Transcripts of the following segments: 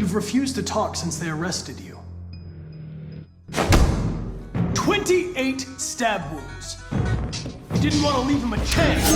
You've refused to talk since they arrested you. 28 stab wounds. You didn't want to leave him a chance.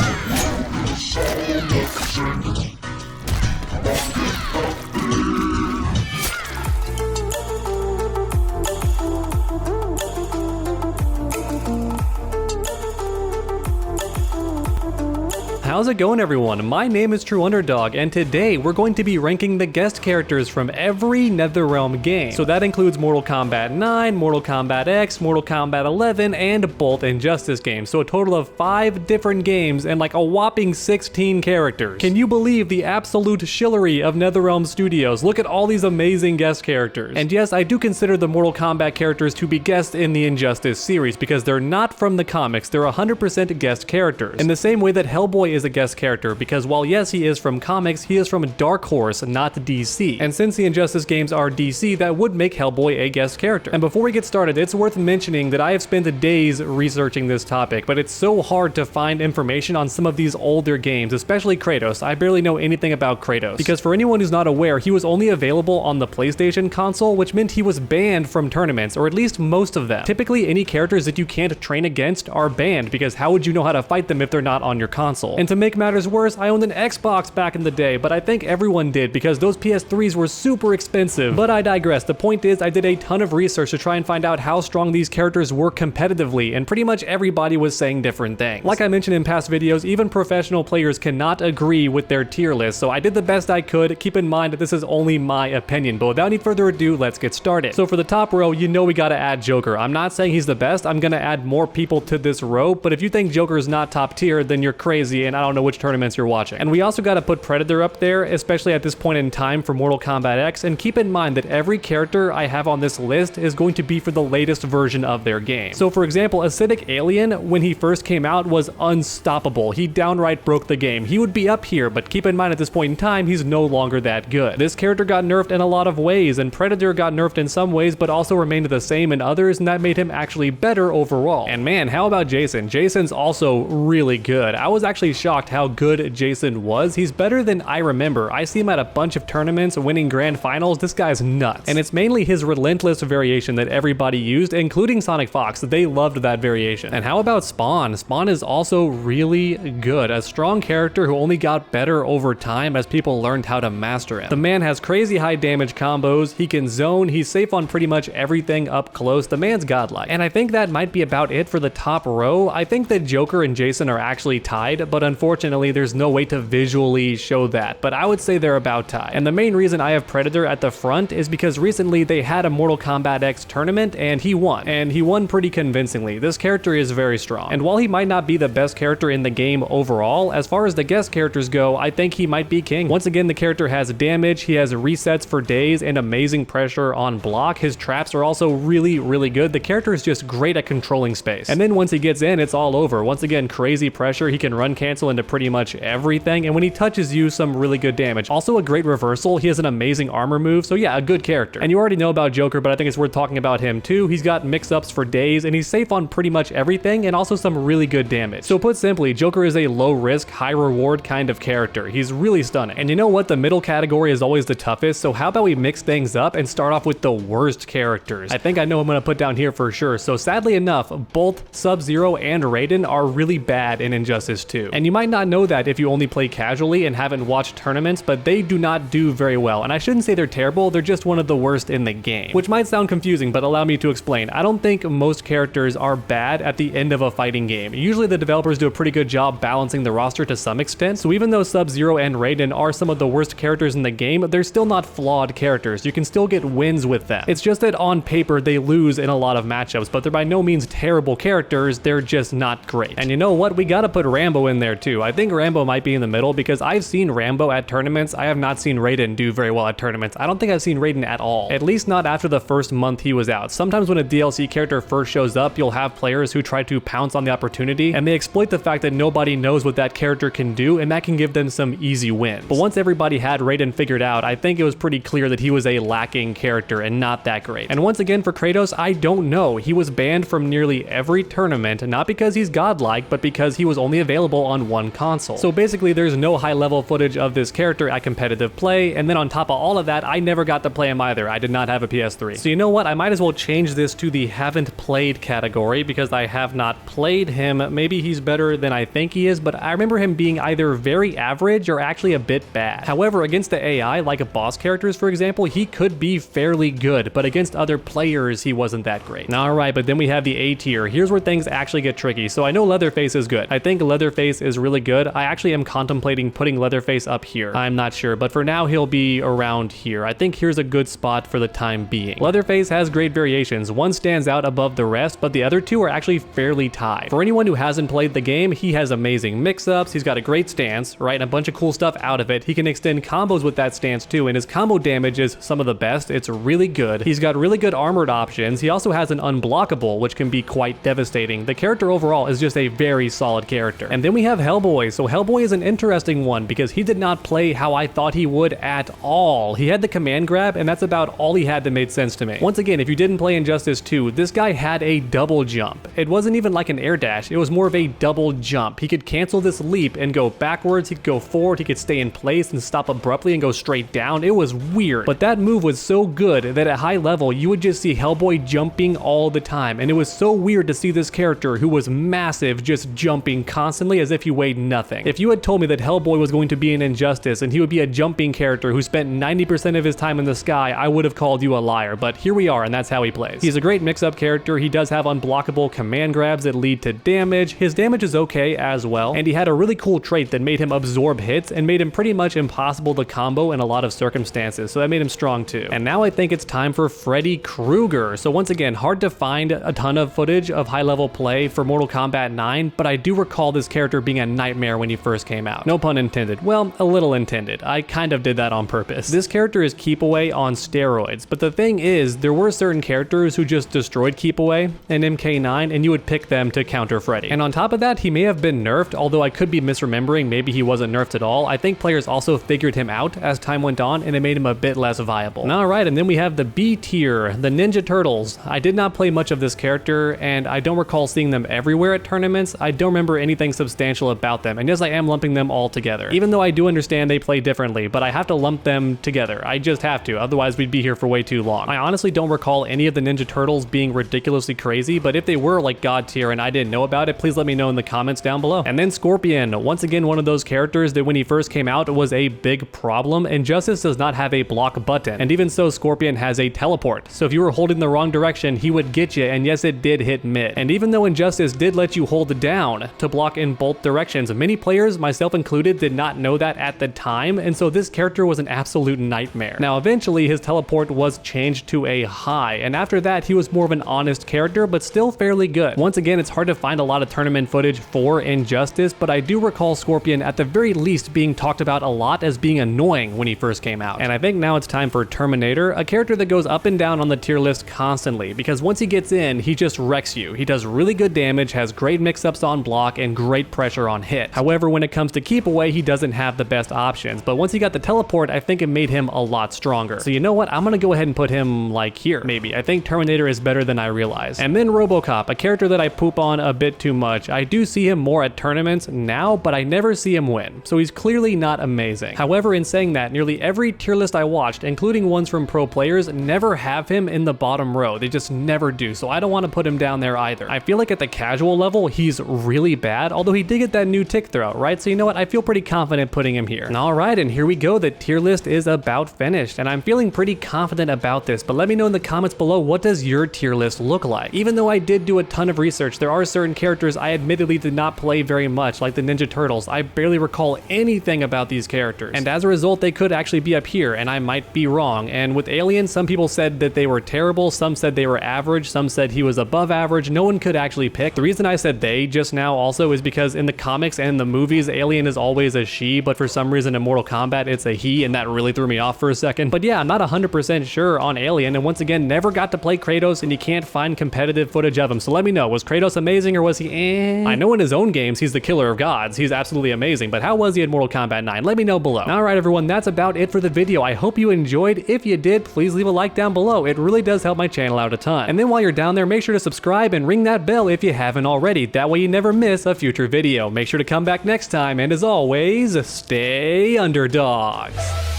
How's it going, everyone? My name is True Underdog, and today we're going to be ranking the guest characters from every NetherRealm game. So that includes Mortal Kombat 9, Mortal Kombat X, Mortal Kombat 11, and both Injustice games. So a total of 5 different games and like a whopping 16 characters. Can you believe the absolute shillery of NetherRealm Studios? Look at all these amazing guest characters. And yes, I do consider the Mortal Kombat characters to be guests in the Injustice series because they're not from the comics, they're 100% guest characters. In the same way that Hellboy is a guest character, because while yes, he is from comics, he is from Dark Horse, not DC. And since the Injustice games are DC, that would make Hellboy a guest character. And before we get started, it's worth mentioning that I have spent days researching this topic, but it's so hard to find information on some of these older games, especially Kratos. I barely know anything about Kratos, because for anyone who's not aware, he was only available on the PlayStation console, which meant he was banned from tournaments, or at least most of them. Typically, any characters that you can't train against are banned, because how would you know how to fight them if they're not on your console? And to make matters worse, I owned an Xbox back in the day, but I think everyone did because those PS3s were super expensive. But I digress. The point is, I did a ton of research to try and find out how strong these characters were competitively, and pretty much everybody was saying different things. Like I mentioned in past videos, even professional players cannot agree with their tier list, so I did the best I could. Keep in mind that this is only my opinion, but without any further ado, let's get started. So for the top row, you know we gotta add Joker. I'm not saying he's the best, I'm gonna add more people to this row, but if you think Joker is not top tier, then you're crazy and I don't know which tournaments you're watching. And we also got to put Predator up there, especially at this point in time for Mortal Kombat X, and keep in mind that every character I have on this list is going to be for the latest version of their game. So for example, Acidic Alien, when he first came out, was unstoppable. He downright broke the game. He would be up here, but keep in mind at this point in time, he's no longer that good. This character got nerfed in a lot of ways, and Predator got nerfed in some ways, but also remained the same in others, and that made him actually better overall. And man, how about Jason? Jason's also really good. I was actually shocked how good Jason was. He's better than I remember. I see him at a bunch of tournaments, winning grand finals. This guy's nuts. And it's mainly his relentless variation that everybody used, including Sonic Fox. They loved that variation. And how about Spawn? Spawn is also really good. A strong character who only got better over time as people learned how to master him. The man has crazy high damage combos. He can zone. He's safe on pretty much everything up close. The man's godlike. And I think that might be about it for the top row. I think that Joker and Jason are actually tied, but unfortunately there's no way to visually show that, but I would say they're about tied. And the main reason I have Predator at the front is because recently they had a Mortal Kombat X tournament and he won pretty convincingly. This character is very strong, and while he might not be the best character in the game overall, as far as the guest characters go, I think he might be king. Once again, the character has damage, he has resets for days, and amazing pressure on block. His traps are also really good. The character is just great at controlling space, and then once he gets in, it's all over. Once again, crazy pressure. He can run cancel into pretty much everything, and when he touches you, some really good damage. Also a great reversal. He has an amazing armor move, so yeah, a good character. And you already know about Joker, but I think it's worth talking about him too. He's got mix-ups for days, and he's safe on pretty much everything, and also some really good damage. So put simply, Joker is a low-risk, high-reward kind of character. He's really stunning. And you know what? The middle category is always the toughest, so how about we mix things up and start off with the worst characters? I think I know I'm gonna put down here for sure. So sadly enough, both Sub-Zero and Raiden are really bad in Injustice 2. And you might not know that if you only play casually and haven't watched tournaments, but they do not do very well. And I shouldn't say they're terrible, they're just one of the worst in the game. Which might sound confusing, but allow me to explain. I don't think most characters are bad at the end of a fighting game. Usually the developers do a pretty good job balancing the roster to some extent, so even though Sub-Zero and Raiden are some of the worst characters in the game, they're still not flawed characters. You can still get wins with them. It's just that on paper they lose in a lot of matchups, but they're by no means terrible characters, they're just not great. And you know what? We gotta put Rambo in there too. I think Rambo might be in the middle because I've seen Rambo at tournaments. I have not seen Raiden do very well at tournaments. I don't think I've seen Raiden at all. At least not after the first month he was out. Sometimes when a DLC character first shows up, you'll have players who try to pounce on the opportunity, and they exploit the fact that nobody knows what that character can do, and that can give them some easy wins. But once everybody had Raiden figured out, I think it was pretty clear that he was a lacking character and not that great. And once again for Kratos, I don't know. He was banned from nearly every tournament, not because he's godlike, but because he was only available on one console. So basically there's no high level footage of this character at competitive play, and then on top of all of that, I never got to play him either. I did not have a PS3. So you know what, I might as well change this to the haven't played category because I have not played him. Maybe he's better than I think he is, but I remember him being either very average or actually a bit bad. However, against the AI, like boss characters for example, he could be fairly good, but against other players, he wasn't that great. Alright, but then we have the A tier. Here's where things actually get tricky. So I know Leatherface is good. I think Leatherface is really good. I actually am contemplating putting Leatherface up here. I'm not sure, but for now he'll be around here. I think here's a good spot for the time being. Leatherface has great variations. One stands out above the rest, but the other two are actually fairly tied. For anyone who hasn't played the game, he has amazing mix-ups. He's got a great stance, right? And a bunch of cool stuff out of it. He can extend combos with that stance too, and his combo damage is some of the best. It's really good. He's got really good armored options. He also has an unblockable, which can be quite devastating. The character overall is just a very solid character. And then we have Hellboy. So Hellboy is an interesting one because he did not play how I thought he would at all. He had the command grab, and that's about all he had that made sense to me. Once again, if you didn't play Injustice 2, this guy had a double jump. It wasn't even like an air dash. It was more of a double jump. He could cancel this leap and go backwards. He could go forward. He could stay in place and stop abruptly and go straight down. It was weird. But that move was so good that at high level, you would just see Hellboy jumping all the time. And it was so weird to see this character who was massive just jumping constantly as if he weighed nothing. If you had told me that Hellboy was going to be an Injustice and he would be a jumping character who spent 90% of his time in the sky, I would have called you a liar. But here we are, and that's how he plays. He's a great mix-up character. He does have unblockable command grabs that lead to damage. His damage is okay as well. And he had a really cool trait that made him absorb hits and made him pretty much impossible to combo in a lot of circumstances. So that made him strong too. And now I think it's time for Freddy Krueger. So once again, hard to find a ton of footage of high-level play for Mortal Kombat 9, but I do recall this character being a nightmare when he first came out. No pun intended. Well, a little intended. I kind of did that on purpose. This character is Keep Away on steroids, but the thing is, there were certain characters who just destroyed Keep Away in MK9, and you would pick them to counter Freddy. And on top of that, he may have been nerfed, although I could be misremembering. Maybe he wasn't nerfed at all. I think players also figured him out as time went on, and it made him a bit less viable. Alright, and then we have the B tier, the Ninja Turtles. I did not play much of this character, and I don't recall seeing them everywhere at tournaments. I don't remember anything substantial about them, and yes, I am lumping them all together. Even though I do understand they play differently, but I have to lump them together. I just have to, otherwise we'd be here for way too long. I honestly don't recall any of the Ninja Turtles being ridiculously crazy, but if they were like God tier and I didn't know about it, please let me know in the comments down below. And then Scorpion, once again one of those characters that when he first came out was a big problem. Injustice does not have a block button, and even so Scorpion has a teleport. So if you were holding the wrong direction, he would get you, and yes, it did hit mid. And even though Injustice did let you hold down to block in both directions, many players, myself included, did not know that at the time, and so this character was an absolute nightmare. Now eventually his teleport was changed to a high, and after that he was more of an honest character, but still fairly good. Once again, it's hard to find a lot of tournament footage for Injustice, but I do recall Scorpion at the very least being talked about a lot as being annoying when he first came out. And I think now it's time for Terminator, a character that goes up and down on the tier list constantly, because once he gets in, he just wrecks you. He does really good damage, has great mix-ups on block, and great pressure on hit. However, when it comes to Keep Away, he doesn't have the best options, but once he got the teleport, I think it made him a lot stronger. So you know what, I'm gonna go ahead and put him like here, maybe. I think Terminator is better than I realized. And then Robocop, a character that I poop on a bit too much. I do see him more at tournaments now, but I never see him win, so he's clearly not amazing. However, in saying that, nearly every tier list I watched, including ones from pro players, never have him in the bottom row. They just never do, so I don't want to put him down there either. I feel like at the casual level, he's really bad, although he did get that new tick throw, right? So you know what, I feel pretty confident putting him here. Alright, and here we go, the tier list is about finished, and I'm feeling pretty confident about this, but let me know in the comments below, what does your tier list look like? Even though I did do a ton of research, there are certain characters I admittedly did not play very much, like the Ninja Turtles. I barely recall anything about these characters, and as a result, they could actually be up here, and I might be wrong. And with Alien, some people said that they were terrible, some said they were average, some said he was above average. No one could actually pick. The reason I said they just now also is because in the comics and the movies, Alien is always a she, but for some reason in Mortal Kombat, it's a he, and that really threw me off for a second. But yeah, I'm not 100% sure on Alien, and once again, never got to play Kratos, and you can't find competitive footage of him. So let me know, was Kratos amazing or was he eh? I know in his own games, he's the killer of gods. He's absolutely amazing, but how was he in Mortal Kombat 9? Let me know below. Alright everyone, that's about it for the video. I hope you enjoyed. If you did, please leave a like down below. It really does help my channel out a ton. And then while you're down there, make sure to subscribe and ring that bell if you haven't already. That way you never miss a future video. Make make sure to come back next time, and as always, stay underdogs.